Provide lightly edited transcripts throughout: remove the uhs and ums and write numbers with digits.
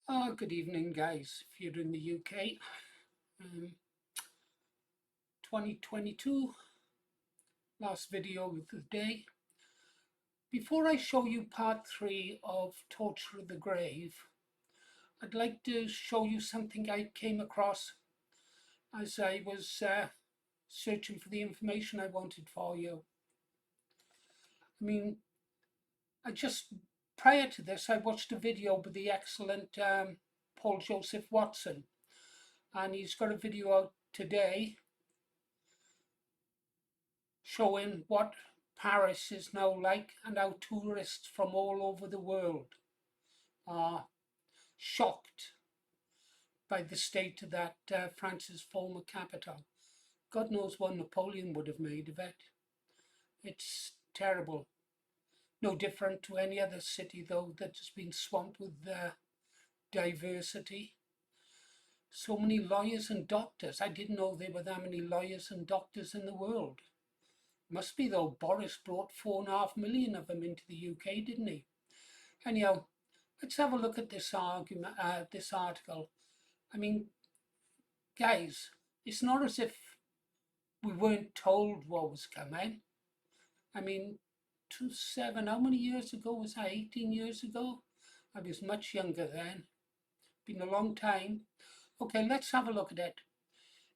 Good evening, guys. If you're in the UK, 2022, last video of the day. Before I show you part 3 of Torture of the Grave, I'd like to show you something I came across as I was searching for the information I wanted for you. Prior to this, I watched a video with the excellent Paul Joseph Watson, and he's got a video out today showing what Paris is now like and how tourists from all over the world are shocked by the state of that France's former capital. God knows what Napoleon would have made of it. It's terrible. No different to any other city, though, that has been swamped with diversity. So many lawyers and doctors. I didn't know there were that many lawyers and doctors in the world. Must be, though. Boris brought 4.5 million of them into the UK, didn't he? Anyhow, let's have a look at this article. Guys, it's not as if we weren't told what was coming. 27, how many years ago was that? 18 years ago? I was much younger then. Been a long time. Okay, let's have a look at it.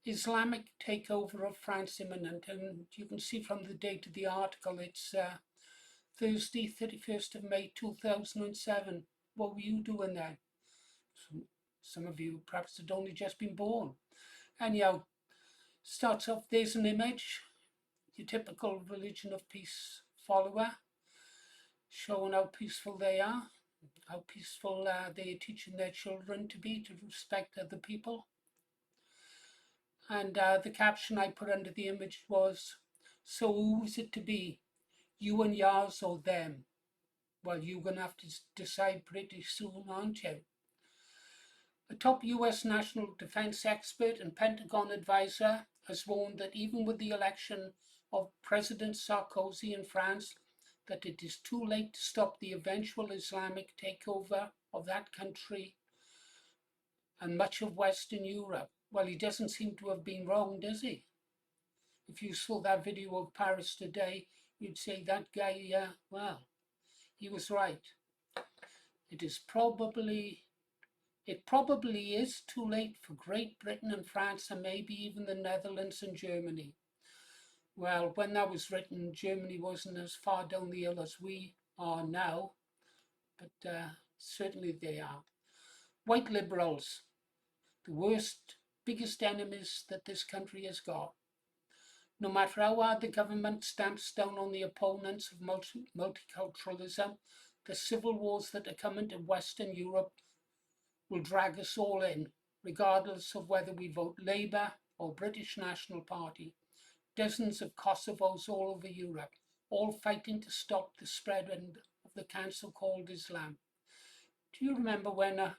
Islamic takeover of France imminent, and you can see from the date of the article it's Thursday, 31st of May 2007. What were you doing then? Some of you perhaps had only just been born. Anyhow, starts off, there's an image, your typical religion of peace follower, showing how peaceful they are, how peaceful they're teaching their children to be, to respect other people. And the caption I put under the image was, so who is it to be? You and yours or them? Well, you're going to have to decide pretty soon, aren't you? A top US national defense expert and Pentagon advisor has warned that even with the election of President Sarkozy in France, that it is too late to stop the eventual Islamic takeover of that country and much of Western Europe. Well, he doesn't seem to have been wrong, does he? If you saw that video of Paris today, you'd say that guy, well, he was right. It probably is too late for Great Britain and France and maybe even the Netherlands and Germany. Well, when that was written, Germany wasn't as far down the hill as we are now, but certainly they are. White liberals, the worst, biggest enemies that this country has got. No matter how hard the government stamps down on the opponents of multiculturalism, the civil wars that are coming to Western Europe will drag us all in, regardless of whether we vote Labour or British National Party. Dozens of Kosovos all over Europe, all fighting to stop the spread of the cancer called Islam. Do you remember when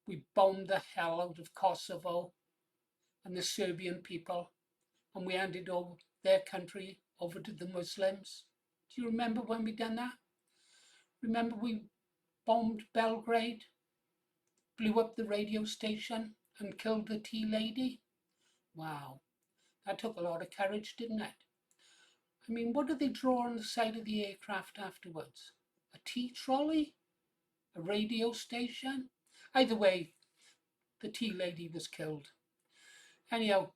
we bombed the hell out of Kosovo and the Serbian people, and we handed over their country over to the Muslims? Do you remember when we done that? Remember we bombed Belgrade, blew up the radio station and killed the tea lady? Wow, that took a lot of courage, didn't it? What did they draw on the side of the aircraft afterwards? A tea trolley? A radio station? Either way, the tea lady was killed. Anyhow,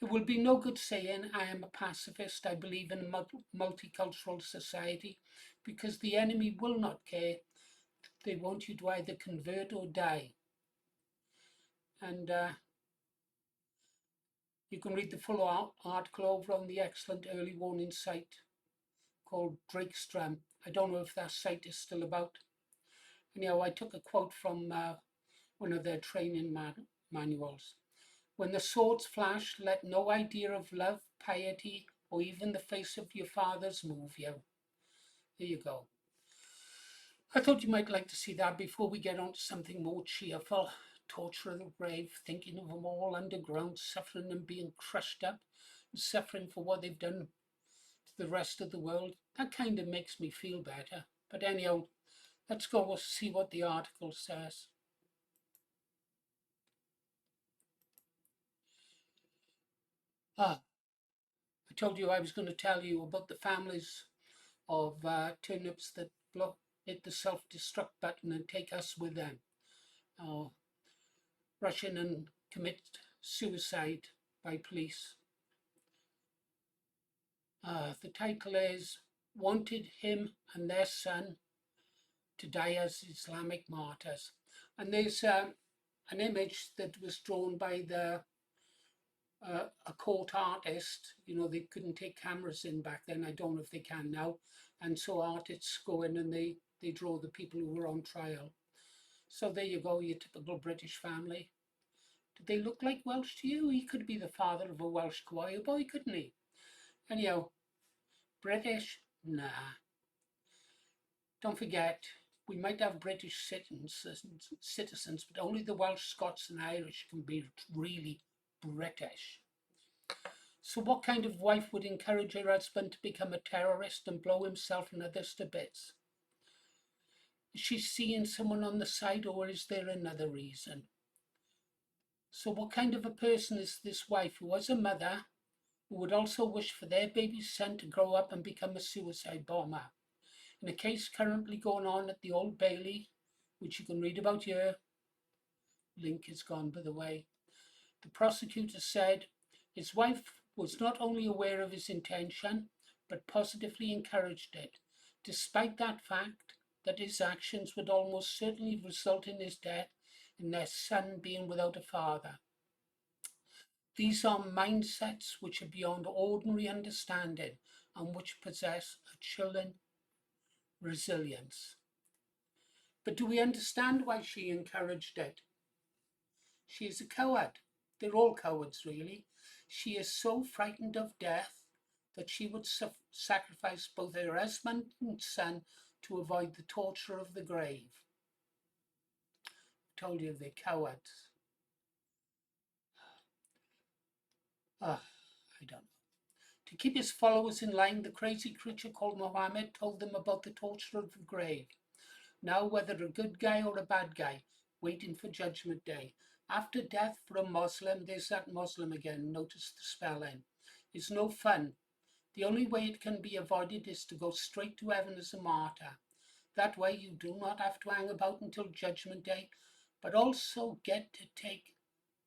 it will be no good saying I am a pacifist, I believe in a multicultural society, because the enemy will not care. They want you to either convert or die. And you can read the full article over on the excellent early warning site called Drakestram. I don't know if that site is still about. Anyhow, I took a quote from one of their training manuals. When the swords flash, let no idea of love, piety, or even the face of your fathers move you. There you go. I thought you might like to see that before we get on to something more cheerful. Torture of the grave, thinking of them all underground, suffering and being crushed up, and suffering for what they've done to the rest of the world. That kind of makes me feel better. But anyhow, let's go see what the article says. Ah, I told you I was going to tell you about the families of turnips that hit the self-destruct button and take us with them, or rush in and commit suicide by police. The title is Wanted Him and Their Son to Die as Islamic Martyrs. And there's an image that was drawn by a court artist. You know, they couldn't take cameras in back then. I don't know if they can now. And so artists go in and they draw the people who were on trial. So there you go, your typical British family. Did they look like Welsh to you? He could be the father of a Welsh choir boy, couldn't he? Anyhow, British? Nah. Don't forget, we might have British citizens, but only the Welsh, Scots and Irish can be really British. So what kind of wife would encourage her husband to become a terrorist and blow himself and others to bits? Is she seeing someone on the side, or is there another reason? So what kind of a person is this wife who was a mother, who would also wish for their baby son to grow up and become a suicide bomber? In a case currently going on at the Old Bailey, which you can read about here, link is gone by the way, the prosecutor said his wife was not only aware of his intention, but positively encouraged it, despite that fact that his actions would almost certainly result in his death and their son being without a father. These are mindsets which are beyond ordinary understanding and which possess a chilling resilience. But do we understand why she encouraged it? She is a coward. They're all cowards, really. She is so frightened of death that she would sacrifice both her husband and son to avoid the torture of the grave. I told you they're cowards. I don't know. To keep his followers in line, the crazy creature called Mohammed told them about the torture of the grave. Now, whether a good guy or a bad guy, waiting for Judgment Day. After death for a Muslim, there's that Muslim again, notice the spelling, it's no fun. The only way it can be avoided is to go straight to heaven as a martyr. That way you do not have to hang about until Judgment Day, but also get to take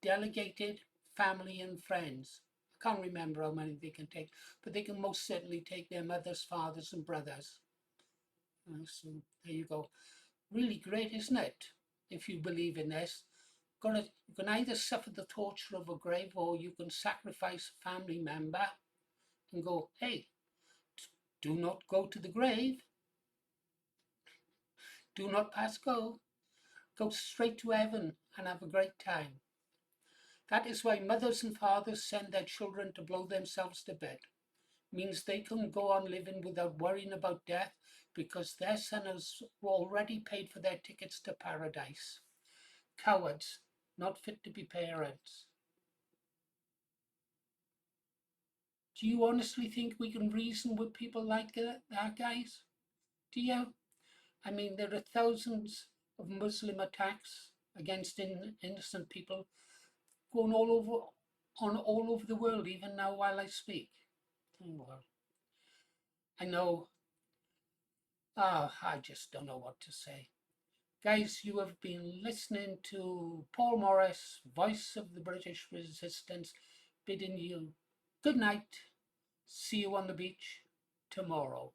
delegated family and friends. I can't remember how many they can take, but they can most certainly take their mothers, fathers and brothers. So there you go. Really great, isn't it? If you believe in this. You can either suffer the torture of a grave, or you can sacrifice a family member and go, hey, do not go to the grave. Do not pass go. Go straight to heaven and have a great time. That is why mothers and fathers send their children to blow themselves to bed. Means they can go on living without worrying about death, because their son has already paid for their tickets to paradise. Cowards, not fit to be parents. Do you honestly think we can reason with people like that, guys? Do you? I mean, there are thousands of Muslim attacks against innocent people going all over the world, even now while I speak. Oh, well, I know. I just don't know what to say. Guys, you have been listening to Paul Morris, voice of the British Resistance, bidding you good night. See you on the beach tomorrow.